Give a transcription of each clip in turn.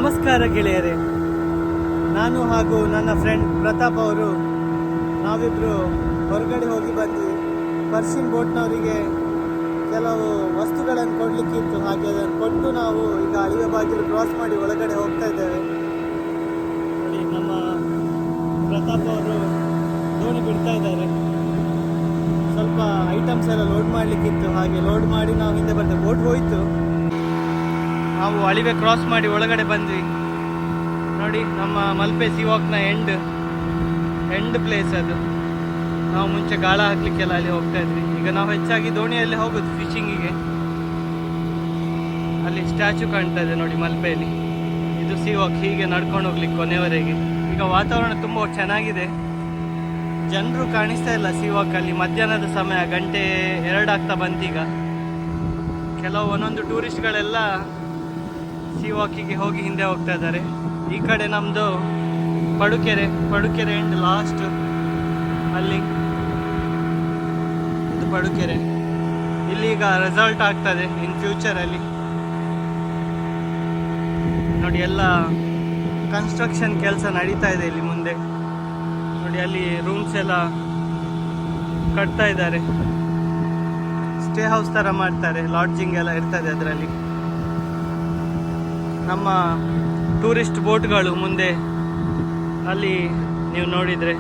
ನಮಸ್ಕಾರ ಗೆಳೆಯರೇ, ನಾನು ಹಾಗೂ ನನ್ನ ಫ್ರೆಂಡ್ ಪ್ರತಾಪ್ ಅವರು ನಾವಿಬ್ಬರು ಹೊರಗಡೆ ಹೋಗಿ ಬಂದ್ವಿ. ಪರ್ಷಿಯನ್ ಬೋಟ್ನವರಿಗೆ ಕೆಲವು ವಸ್ತುಗಳನ್ನು ಕೊಡಲಿಕ್ಕಿತ್ತು, ಹಾಗೆ ಅದನ್ನು ಕೊಟ್ಟು ನಾವು ಈಗ ಅಳಿವೆ ಬಾಗಿಲು ಕ್ರಾಸ್ ಮಾಡಿ ಒಳಗಡೆ ಹೋಗ್ತಾ ಇದ್ದೇವೆ. ನೋಡಿ, ನಮ್ಮ ಪ್ರತಾಪ್ ಅವರು ದೋಣಿ ಬಿಡ್ತಾ ಇದ್ದಾರೆ. ಸ್ವಲ್ಪ ಐಟಮ್ಸ್ ಎಲ್ಲ ಲೋಡ್ ಮಾಡಲಿಕ್ಕಿತ್ತು, ಹಾಗೆ ಲೋಡ್ ಮಾಡಿ ನಾವು ಹಿಂದೆ ಬರ್ತೇವೆ. ಬೋಟ್ ಹೋಯಿತು, ನಾವು ಅಳಿವೆ ಕ್ರಾಸ್ ಮಾಡಿ ಒಳಗಡೆ ಬಂದ್ವಿ. ನೋಡಿ, ನಮ್ಮ ಮಲ್ಪೆ ಸೀ ವಾಕ್ನ ಎಂಡ್ ಪ್ಲೇಸ್ ಅದು. ನಾವು ಮುಂಚೆ ಗಾಳ ಹಾಕ್ಲಿಕ್ಕೆಲ್ಲ ಅಲ್ಲಿ ಹೋಗ್ತಾ ಇದ್ವಿ. ಈಗ ನಾವು ಹೆಚ್ಚಾಗಿ ದೋಣಿಯಲ್ಲಿ ಹೋಗೋದು ಫಿಶಿಂಗಿಗೆ. ಅಲ್ಲಿ ಸ್ಟ್ಯಾಚು ಕಾಣ್ತಾ ಇದೆ ನೋಡಿ ಮಲ್ಪೆಯಲ್ಲಿ. ಇದು ಸೀ ವಾಕ್, ಹೀಗೆ ನಡ್ಕೊಂಡು ಹೋಗ್ಲಿಕ್ಕೆ ಕೊನೆವರೆಗೆ. ಈಗ ವಾತಾವರಣ ತುಂಬ ಚೆನ್ನಾಗಿದೆ, ಜನರು ಕಾಣಿಸ್ತಾ ಇಲ್ಲ ಸೀ ವಾಕಲ್ಲಿ. ಮಧ್ಯಾಹ್ನದ ಸಮಯ, 1:02 ಆಗ್ತಾ ಬಂತೀಗ. ಕೆಲವು ಒಂದೊಂದು ಟೂರಿಸ್ಟ್ಗಳೆಲ್ಲ ಸೀ ವಾಕಿಗೆ ಹೋಗಿ ಹಿಂದೆ ಹೋಗ್ತಾ ಇದ್ದಾರೆ. ಈ ಕಡೆ ನಮ್ಮದು ಪಡುಕೆರೆ ಎಂಡ್ ಲಾಸ್ಟ್ ಅಲ್ಲಿ. ಇದು ಪಡುಕೆರೆ. ಇಲ್ಲಿ ಈಗ ರೆಸಾರ್ಟ್ ಆಗ್ತದೆ ಇನ್ ಫ್ಯೂಚರಲ್ಲಿ. ನೋಡಿ, ಎಲ್ಲ ಕನ್ಸ್ಟ್ರಕ್ಷನ್ ಕೆಲಸ ನಡೀತಾ ಇದೆ ಇಲ್ಲಿ ಮುಂದೆ. ನೋಡಿ, ಅಲ್ಲಿ ರೂಮ್ಸ್ ಎಲ್ಲ ಕಟ್ತಾ ಇದ್ದಾರೆ. ಸ್ಟೇ ಹೌಸ್ ಥರ ಮಾಡ್ತಾರೆ, ಲಾಡ್ಜಿಂಗ್ ಎಲ್ಲ ಇರ್ತದೆ ಅದರಲ್ಲಿ. ನಮ್ಮ ಟೂರಿಸ್ಟ್ ಬೋಟ್ಗಳು ಮುಂದೆ ಅಲ್ಲಿ ನೀವು ನೋಡಿದರೆ,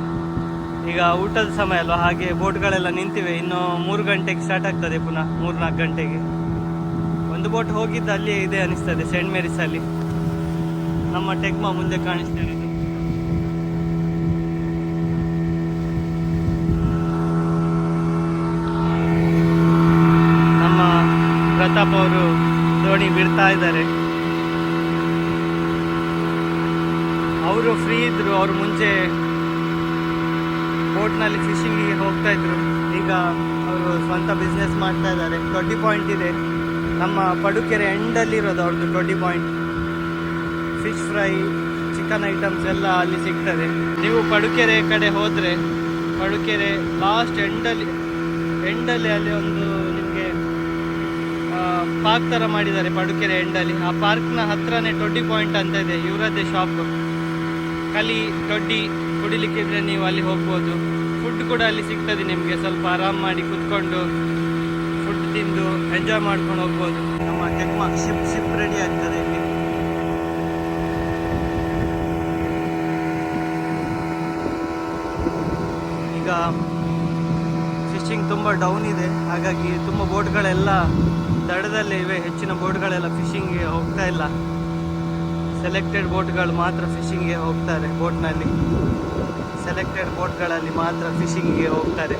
ಈಗ ಊಟದ ಸಮಯ ಅಲ್ವಾ, ಹಾಗೆ ಬೋಟ್ಗಳೆಲ್ಲ ನಿಂತಿವೆ. ಇನ್ನು 3 ಗಂಟೆಗೆ ಸ್ಟಾರ್ಟ್ ಆಗ್ತದೆ, ಪುನಃ 3-4 ಗಂಟೆಗೆ. ಒಂದು ಬೋಟ್ ಹೋಗಿದ್ದು ಅಲ್ಲಿಯೇ ಇದೆ ಅನಿಸ್ತದೆ, ಸೆಂಟ್ ಮೇರಿಸಲ್ಲಿ. ನಮ್ಮ ಟೆಕ್ಮಾ ಮುಂದೆ ಕಾಣಿಸ್ತಾ ಇರೋದು. ನಮ್ಮ ಪ್ರತಾಪ್ ಅವರು ದೋಣಿ ಬಿಡ್ತಾ ಇದ್ದಾರೆ. ಅವರು ಫ್ರೀ ಇದ್ರು, ಅವರು ಮುಂಚೆ ಬೋಟ್ನಲ್ಲಿ ಫಿಶಿಂಗಿಗೆ ಹೋಗ್ತಾ ಇದ್ರು. ಈಗ ಅವರು ಸ್ವಂತ ಬಿಸ್ನೆಸ್ ಮಾಡ್ತಾ ಇದ್ದಾರೆ. 20 ಪಾಯಿಂಟ್ ಇದೆ ನಮ್ಮ ಪಡುಕೆರೆ ಎಂಡಲ್ಲಿರೋದು ಅವ್ರದ್ದು 20 point. Fish fry, chicken items ಎಲ್ಲ ಅಲ್ಲಿ ಸಿಗ್ತದೆ. ನೀವು ಪಡುಕೆರೆ ಕಡೆ ಹೋದರೆ, ಪಡುಕೆರೆ ಲಾಸ್ಟ್ ಎಂಡಲ್ಲಿ ಅಲ್ಲಿ ಒಂದು ನಿಮಗೆ ಪಾರ್ಕ್ ಥರ ಮಾಡಿದ್ದಾರೆ ಪಡುಕೆರೆ ಎಂಡಲ್ಲಿ. ಆ ಪಾರ್ಕ್ನ ಹತ್ರನೇ 20 ಪಾಯಿಂಟ್ ಅಂತ ಇದೆ, ಇವರದ್ದೇ ಶಾಪ್. ಕಲಿ ಟೊಡ್ಡಿ ಕುಡಿಲಿಕ್ಕಿದ್ರೆ ನೀವು ಅಲ್ಲಿ ಹೋಗ್ಬೋದು. ಫುಡ್ ಕೂಡ ಅಲ್ಲಿ ಸಿಗ್ತದೆ ನಿಮಗೆ. ಸ್ವಲ್ಪ ಆರಾಮ್ ಮಾಡಿ ಕುತ್ಕೊಂಡು ಫುಡ್ ತಿಂದು ಎಂಜಾಯ್ ಮಾಡ್ಕೊಂಡು ಹೋಗ್ಬೋದು. ನಮ್ಮ ಟೆಕ್ಮಾ ಶಿಪ್ ರೆಡಿ ಆಗ್ತದೆ ಇಲ್ಲಿ. ಈಗ ಫಿಶಿಂಗ್ ತುಂಬ ಡೌನ್ ಇದೆ, ಹಾಗಾಗಿ ತುಂಬ ಬೋಟ್ಗಳೆಲ್ಲ ದಡದಲ್ಲೇ ಇವೆ. ಹೆಚ್ಚಿನ ಬೋಟ್ಗಳೆಲ್ಲ ಫಿಶಿಂಗ್ಗೆ ಹೋಗ್ತಾ ಇಲ್ಲ. ಸೆಲೆಕ್ಟೆಡ್ ಬೋಟ್ಗಳು ಮಾತ್ರ ಫಿಶಿಂಗ್ಗೆ ಹೋಗ್ತಾರೆ. ಬೋಟ್ನಲ್ಲಿ ಸೆಲೆಕ್ಟೆಡ್ ಬೋಟ್ಗಳಲ್ಲಿ ಮಾತ್ರ ಫಿಶಿಂಗ್ಗೆ ಹೋಗ್ತಾರೆ.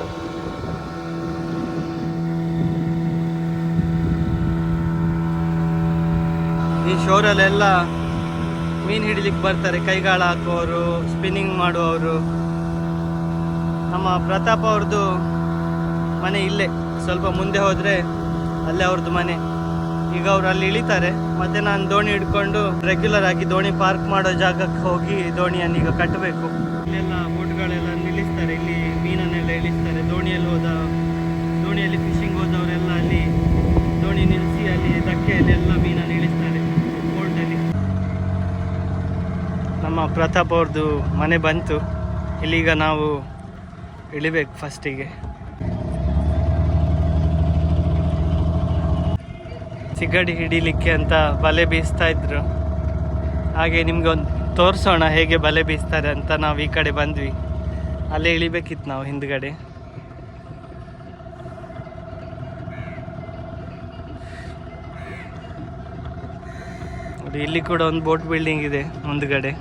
ಈ ಶೋರಲ್ಲೆಲ್ಲ ಮೀನು ಹಿಡಿಲಿಕ್ಕೆ ಬರ್ತಾರೆ, ಕೈಗಾಳ ಹಾಕುವವರು, ಸ್ಪಿನ್ನಿಂಗ್ ಮಾಡುವವರು. ನಮ್ಮ ಪ್ರತಾಪ್ ಅವ್ರದ್ದು ಮನೆ ಇಲ್ಲೇ, ಸ್ವಲ್ಪ ಮುಂದೆ ಹೋದರೆ ಅಲ್ಲೇ ಅವ್ರದ್ದು ಮನೆ. ಈಗ ಅವ್ರು ಅಲ್ಲಿ ಇಳಿತಾರೆ, ಮತ್ತೆ ನಾನು ದೋಣಿ ಹಿಡ್ಕೊಂಡು ರೆಗ್ಯುಲರ್ ಆಗಿ ದೋಣಿ ಪಾರ್ಕ್ ಮಾಡೋ ಜಾಗಕ್ಕೆ ಹೋಗಿ ದೋಣಿಯನ್ನು ಈಗ ಕಟ್ಟಬೇಕು. ಇಲ್ಲೆಲ್ಲ ಬೋಟ್ಗಳೆಲ್ಲ ನಿಲ್ಲಿಸ್ತಾರೆ, ಇಲ್ಲಿ ಮೀನನ್ನೆಲ್ಲ ಇಳಿಸ್ತಾರೆ. ದೋಣಿಯಲ್ಲಿ ಫಿಶಿಂಗ್ ಹೋದವರೆಲ್ಲ ಅಲ್ಲಿ ದೋಣಿ ನಿಲ್ಲಿಸಿ ಅಲ್ಲಿ ಧಕ್ಕೆಯಲ್ಲಿ ಎಲ್ಲ ಮೀನನ್ನು ಇಳಿಸ್ತಾರೆ ಬೋಟಲ್ಲಿ. ನಮ್ಮ ಪ್ರತಾಪ್ ಅವ್ರದ್ದು ಮನೆ ಬಂತು. ಇಲ್ಲಿಗ ನಾವು ಇಳಿಬೇಕು ಫಸ್ಟಿಗೆ. ಸಿಗಡಿ ಹಿಡಿಲಿಕ್ಕೆ ಅಂತ ಬಲೆ ಬೀಸ್ತಾ ಇದ್ರು. ಹಾಗೆ ನಿಮ್ಗೆ ಒಂದು ತೋರಿಸೋಣ ಹೇಗೆ ಬಲೆ ಬೀಸ್ತಾರೆ ಅಂತ. ನಾವು ಈ ಕಡೆ ಬಂದ್ವಿ, ಅಲ್ಲೇ ಇಳಿಬೇಕಿತ್ತು ನಾವು ಹಿಂದ್ಗಡೆ. ಇಲ್ಲಿ ಕೂಡ ಒಂದು ಬೋಟ್ ಬಿಲ್ಡಿಂಗ್ ಇದೆ ಮುಂದ್ಗಡೆ.